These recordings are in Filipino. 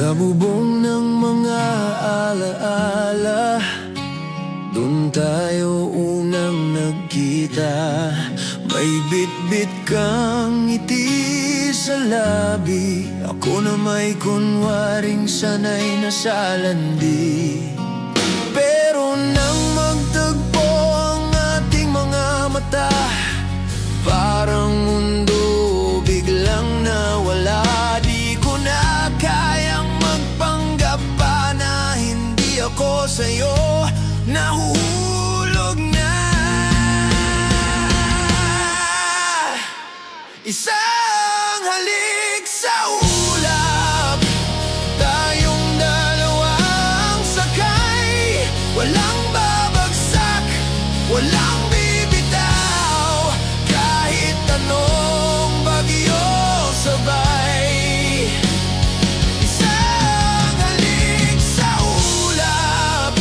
Sa bubong ng mga alaala, dun tayo unang nagkita. May bitbit kang ngiti sa labi, ako na may kunwaring sanay na sa landi. Pero nang magtagpo ang ating mga mata, parang mundo biglang nawala. Di ko na kayang magpanggap pa na hindi ako sa'yo nahuhulog na. Isang halik sa ulap, tayong dalawang sakay. Walang babagsak, walang bibitaw, kahit anong bagyo sabay. Isang halik sa ulap,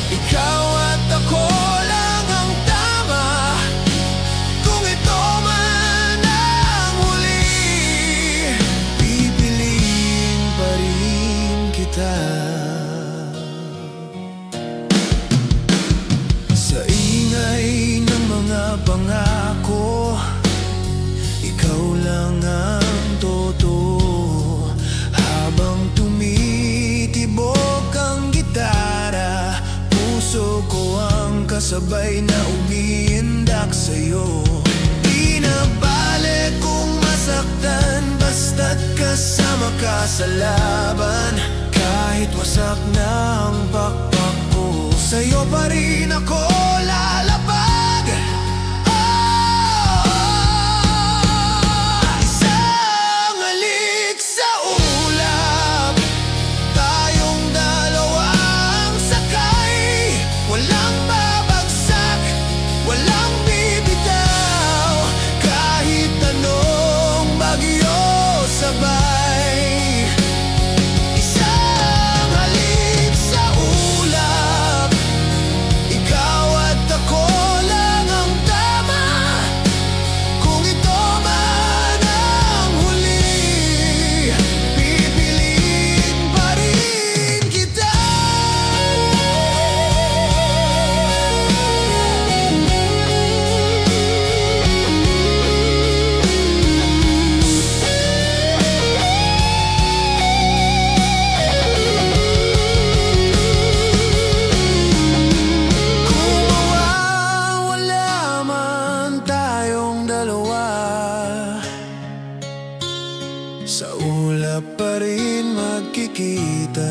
ikaw at ako lang ang tama. Kung ito man ang huli, pipiliin pa rin kita. Sa ingay ng mga pangako, ikaw lang ang totoo. Habang tumitibok ang gitara, puso ko ang kasabay na umiindak sa'yo. Di na bale kung masaktan, basta't kasama ka sa laban. Kahit wasak na ang pakpak ko, sa'yo pa rin ako lalapag. Isang halik sa ulap, tayong dalawang sakay. Walang babagsak, walang bibitaw, kahit anong bagyo sabay. Isang halik sa ulap, ikaw at ako lang ang tama. Kung ito man ang huli, pipiliin pa rin kita. Kung mawawala man tayong dalawa, sa ulap pa rin magkikita.